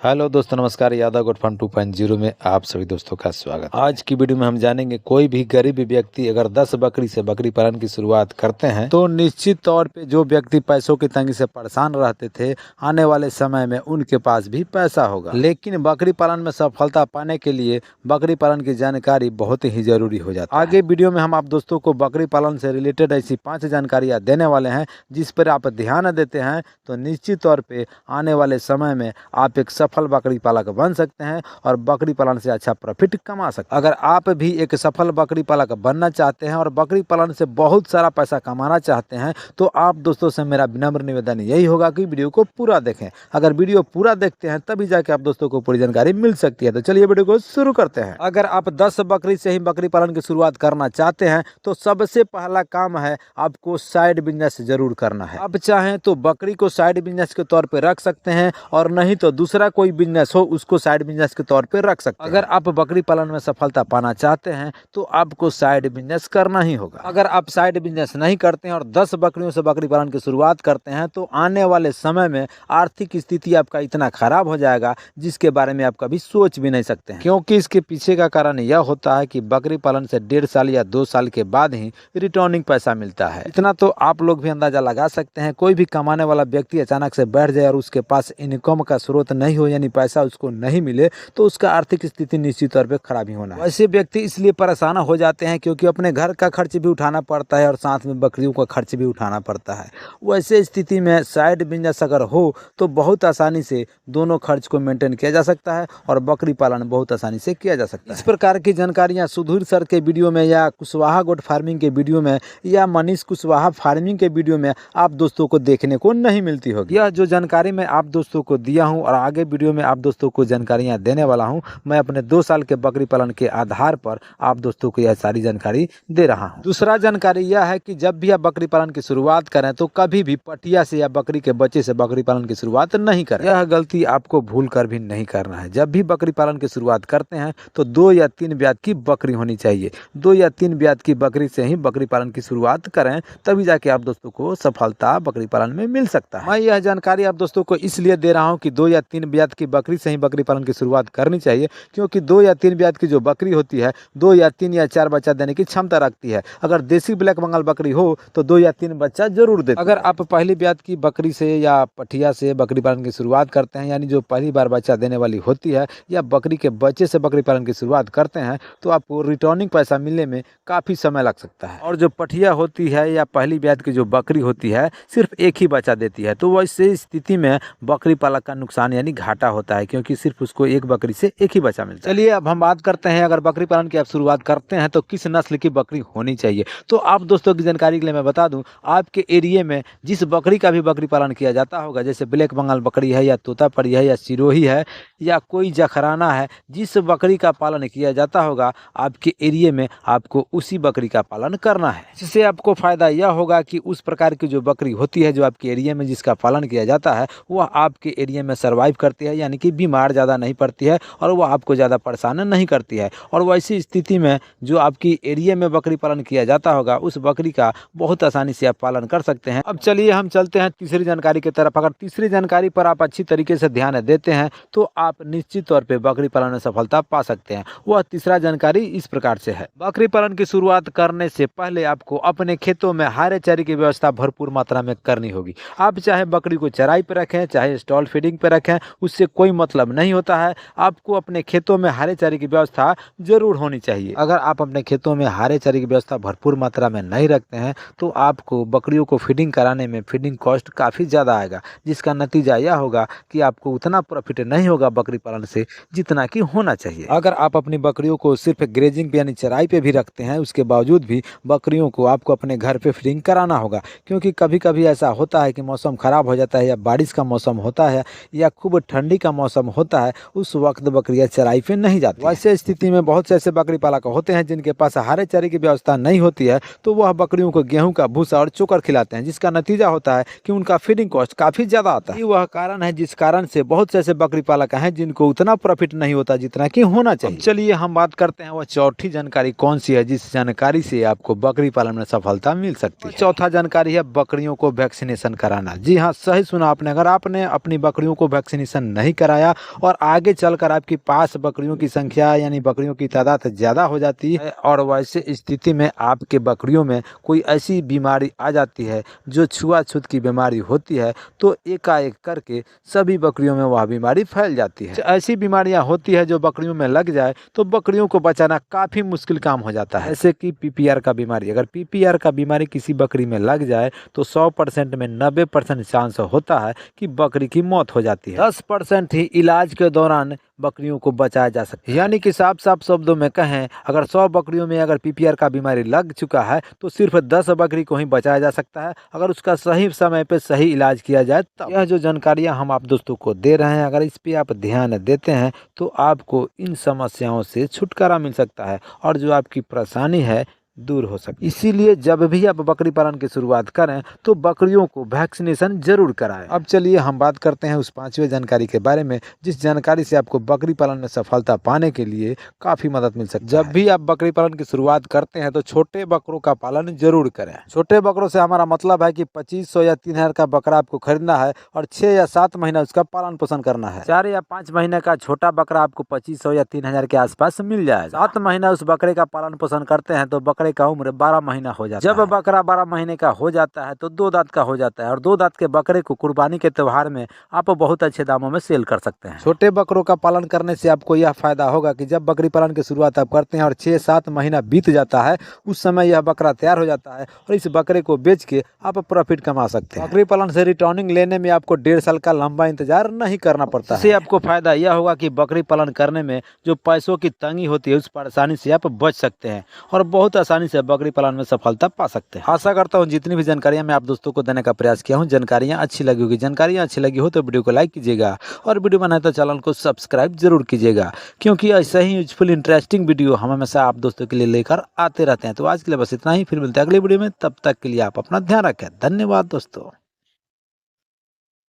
Hello दोस्तों, नमस्कार। यादव गोट fun 2.0 में आप सभी दोस्तों का स्वागत। आज की वीडियो में हम जानेंगे कोई भी गरीब व्यक्ति अगर 10 बकरी से बकरी पालन की शुरुआत करते हैं तो निश्चित तौर पे जो व्यक्ति पैसों की तंगी से परेशान रहते थे, आने वाले समय में उनके पास भी पैसा होगा। लेकिन बकरी पालन में सफलता पाने के लिए बकरी पालन की जानकारी बहुत ही जरूरी हो जाती है। आगे वीडियो में हम आप दोस्तों को बकरी पालन से रिलेटेड ऐसी 5 जानकारियाँ देने वाले हैं, जिस पर आप ध्यान देते हैं तो निश्चित तौर पर आने वाले समय में आप एक सफल बकरी पालक बन सकते हैं और बकरी पालन से अच्छा प्रॉफिट कमा सकते हैं। अगर आप भी एक सफल बकरी पालक बनना चाहते हैं और बकरी पालन से बहुत सारा पैसा कमाना चाहते हैं तो आप दोस्तों से मेरा विनम्र निवेदन यही होगा कि वीडियो को पूरा देखें। अगर वीडियो पूरा देखते हैं तभी जाके आप दोस्तों को पूरी जानकारी मिल सकती है। तो चलिए वीडियो को शुरू करते हैं। अगर आप 10 बकरी से ही बकरी पालन की शुरुआत करना चाहते हैं तो सबसे पहला काम है आपको साइड बिजनेस जरूर करना है। आप चाहें तो बकरी को साइड बिजनेस के तौर पर रख सकते हैं और नहीं तो दूसरा कोई बिजनेस हो उसको साइड बिजनेस के तौर पे रख सकते हैं। अगर आप बकरी पालन में सफलता पाना चाहते हैं तो आपको साइड बिजनेस करना ही होगा। अगर आप साइड बिजनेस नहीं करते हैं और 10 बकरियों से बकरी पालन की शुरुआत करते हैं तो आने वाले समय में आर्थिक स्थिति आपका इतना खराब हो जाएगा जिसके बारे में आप कभी सोच भी नहीं सकते हैं। क्योंकि इसके पीछे का कारण यह होता है कि बकरी पालन से 1.5 साल या 2 साल के बाद ही रिटर्निंग पैसा मिलता है। इतना तो आप लोग भी अंदाजा लगा सकते हैं। कोई भी कमाने वाला व्यक्ति अचानक से बैठ जाए और उसके पास इनकम का स्रोत नहीं हो, यानी पैसा उसको नहीं मिले, तो उसका आर्थिक स्थिति निश्चित तौर पे खराब ही होना है। वैसे व्यक्ति इसलिए परेशान हो जाते हैं क्योंकि अपने घर का खर्च भी उठाना पड़ता है और साथ में बकरियों का खर्च भी उठाना पड़ता है। वैसे स्थिति में साइड बिजनेस अगर हो तो बहुत आसानी से दोनों खर्च को मेंटेन किया जा सकता है और बकरी पालन बहुत आसानी से किया जा सकता है। इस प्रकार की जानकारियां सुधीर सर के वीडियो में या कुशवाहा गोट फार्मिंग के वीडियो में या मनीष कुशवाहा फार्मिंग के वीडियो में आप दोस्तों को देखने को नहीं मिलती होगी। यह जो जानकारी मैं आप दोस्तों को दिया हूँ और आगे वीडियो में आप दोस्तों को जानकारियां देने वाला हूं, मैं अपने 2 साल के बकरी पालन के आधार पर आप दोस्तों को यह सारी जानकारी दे रहा हूं। दूसरा जानकारी यह है कि जब भी आप बकरी पालन की शुरुआत करें तो कभी भी पटिया से या बकरी के बच्चे से बकरी पालन की शुरुआत नहीं करें। यह गलती आपको भूल कर भी नहीं करना है। जब भी बकरी पालन की शुरुआत करते हैं तो 2 या 3 ब्यात की बकरी होनी चाहिए। 2 या 3 ब्यात की बकरी से ही बकरी पालन की शुरुआत करें, तभी जाके आप दोस्तों को सफलता बकरी पालन में मिल सकता है। मैं यह जानकारी आप दोस्तों को इसलिए दे रहा हूँ कि 2 या 3 ब्यात की बकरी से ही बकरी पालन की शुरुआत करनी चाहिए, क्योंकि 2 या 3 ब्यात की जो बकरी होती है 2 या 3 या 4 बच्चा देने की क्षमता रखती है। अगर देसी ब्लैक बंगाल बकरी हो तो 2 या 3 बच्चा जरूर देती है। अगर आप पहली ब्यात की बकरी से या पठिया से बकरी पालन की शुरुआत करते हैं, यानी जो पहली बार बच्चा देने वाली होती है, या बकरी के बच्चे से बकरी पालन की शुरुआत करते हैं तो आपको रिटर्निंग पैसा मिलने में काफी समय लग सकता है। और जो पठिया होती है या पहली ब्यात की जो बकरी होती है सिर्फ एक ही बच्चा देती है, तो वैसे स्थिति में बकरी पालक का नुकसान यानी घाटा होता है, क्योंकि सिर्फ उसको एक बकरी से एक ही बच्चा मिलता है। चलिए अब हम बात करते हैं, अगर बकरी पालन की आप शुरुआत करते हैं तो किस नस्ल की बकरी होनी चाहिए। तो आप दोस्तों की जानकारी के लिए मैं बता दूं, आपके एरिया में जिस बकरी का भी बकरी पालन किया जाता होगा, जैसे ब्लैक बंगाल बकरी है या तोतापरी है या सिरोही है या कोई जखराना है, जिस बकरी का पालन किया जाता होगा आपके एरिया में आपको उसी बकरी का पालन करना है। जिससे आपको फायदा यह होगा कि उस प्रकार की जो बकरी होती है जो आपके एरिया में जिसका पालन किया जाता है वह आपके एरिया में सर्वाइव करती है, यानी कि बीमार ज़्यादा नहीं पड़ती है और वह आपको ज़्यादा परेशान नहीं करती है। और वैसी स्थिति में जो आपकी एरिया में बकरी पालन किया जाता होगा उस बकरी का बहुत आसानी से आप पालन कर सकते हैं। अब चलिए हम चलते हैं तीसरी जानकारी की तरफ। अगर तीसरी जानकारी पर आप अच्छी तरीके से ध्यान देते हैं तो आप निश्चित तौर पर बकरी पालन में सफलता पा सकते हैं। वह तीसरा जानकारी इस प्रकार से है। बकरी पालन की शुरुआत करने से पहले आपको अपने खेतों में हरे चारे की व्यवस्था भरपूर मात्रा में करनी होगी। आप चाहे बकरी को चराई पर रखें चाहे स्टॉल फीडिंग पर रखें, उससे कोई मतलब नहीं होता है। आपको अपने खेतों में हरे चारे की व्यवस्था जरूर होनी चाहिए। अगर आप अपने खेतों में हरे चारे की व्यवस्था भरपूर मात्रा में नहीं रखते हैं तो आपको बकरियों को फीडिंग कराने में फीडिंग कॉस्ट काफ़ी ज़्यादा आएगा, जिसका नतीजा यह होगा कि आपको उतना प्रॉफिट नहीं होगा बकरी पालन से जितना कि होना चाहिए। अगर आप अपनी बकरियों को सिर्फ ग्रेजिंग पे यानी चराई पे भी रखते हैं, उसके बावजूद भी बकरियों को आपको अपने घर पे फीडिंग कराना होगा, क्योंकि कभी कभी ऐसा होता है कि मौसम खराब हो जाता है या बारिश का मौसम होता है या खूब ठंडी का मौसम होता है, उस वक्त बकरियां चराई पे नहीं जाती। वैसे स्थिति में बहुत से ऐसे बकरी पालक होते हैं जिनके पास हरे चारे की व्यवस्था नहीं होती है, तो वह बकरियों को गेहूं का भूसा और चोकर खिलाते हैं, जिसका नतीजा होता है कि उनका फीडिंग कॉस्ट काफी ज्यादा आता है। वह कारण है जिस कारण से बहुत से ऐसे बकरी पालक हैं जिनको उतना प्रॉफिट नहीं होता जितना कि होना चाहिए। चलिए हम बात करते हैं वह चौथी जानकारी कौन सी है जिस जानकारी से आपको बकरी पालन में सफलता मिल सकती है। चौथा जानकारी है बकरियों को वैक्सीनेशन कराना। जी हाँ, सही सुना आपने। अगर आपने अपनी बकरियों को वैक्सीनेशन नहीं कराया और आगे चलकर आपके पास बकरियों की संख्या यानी बकरियों की तादाद ज़्यादा हो जाती है और वैसे स्थिति में आपके बकरियों में कोई ऐसी बीमारी आ जाती है जो छुआछूत की बीमारी होती है, तो एकाएक करके सभी बकरियों में वह बीमारी फैल जाती है। ऐसी बीमारियां होती है जो बकरियों में लग जाए तो बकरियों को बचाना काफ़ी मुश्किल काम हो जाता है। जैसे कि पीपीआर का बीमारी, अगर पीपीआर का बीमारी किसी बकरी में लग जाए तो 100% में 90% चांस होता है कि बकरी की मौत हो जाती है। 10% ही इलाज के दौरान बकरियों को बचाया जा सकता है। यानी कि साफ साफ शब्दों में कहें, अगर 100 बकरियों में अगर पीपीआर का बीमारी लग चुका है तो सिर्फ 10 बकरी को ही बचाया जा सकता है, अगर उसका सही समय पे सही इलाज किया जाए तब। यह जो जानकारियां हम आप दोस्तों को दे रहे हैं, अगर इस पे आप ध्यान देते हैं तो आपको इन समस्याओं से छुटकारा मिल सकता है और जो आपकी परेशानी है दूर हो सकती है। इसीलिए जब भी आप बकरी पालन की शुरुआत करें तो बकरियों को वैक्सीनेशन जरूर कराएं। अब चलिए हम बात करते हैं उस 5वें जानकारी के बारे में, जिस जानकारी से आपको बकरी पालन में सफलता पाने के लिए काफी मदद मिल सकती है। जब भी आप बकरी पालन की शुरुआत करते हैं तो छोटे बकरों का पालन जरूर करें। छोटे बकरों से हमारा मतलब है कि 2500 या 3000 का बकरा आपको खरीदना है और 6 या 7 महीना उसका पालन पोषण करना है। 4 या 5 महीने का छोटा बकरा आपको 2500 या 3000 के आसपास मिल जाएगा। 7 महीना उस बकरे का पालन पोषण करते हैं तो बकरे का उम्र 12 महीना हो जाता है। जब बकरा 12 महीने का हो जाता है तो 2 दांत का हो जाता है और 2 दांत के बकरे को कुर्बानी के त्योहार में आप बहुत अच्छे दामों में सेल कर सकते हैं। छोटे बकरों का पालन करने से आपको यह फायदा होगा कि जब बकरी पालन की शुरुआत आप करते हैं और 6-7 महीना बीत जाता है, उस समय यह बकरा तैयार हो जाता है और इस बकरे को बेच के आप प्रॉफिट कमा सकते हैं। बकरी पालन से रिटर्निंग लेने में आपको 1.5 साल का लंबा इंतजार नहीं करना पड़ता है। इससे आपको फायदा यह होगा कि बकरी पालन करने में जो पैसों की तंगी होती है उस परेशानी से आप बच सकते हैं और बहुत आसानी से बकरी पालन में सफलता पा सकते हैं। आशा करता हूं जितनी भी जानकारियां मैं आप दोस्तों को देने का प्रयास किया हूं, जानकारियां अच्छी लगी होगी। जानकारियां अच्छी लगी हो तो वीडियो को लाइक कीजिएगा और वीडियो बनाए तो चैनल को सब्सक्राइब जरूर कीजिएगा, क्योंकि ऐसा ही यूजफुल इंटरेस्टिंग वीडियो हम हमेशा आप दोस्तों के लिए लेकर आते रहते हैं। तो आज के लिए बस इतना ही, फिर मिलते हैं अगली वीडियो में। तब तक के लिए आप अपना ध्यान रखें। धन्यवाद दोस्तों।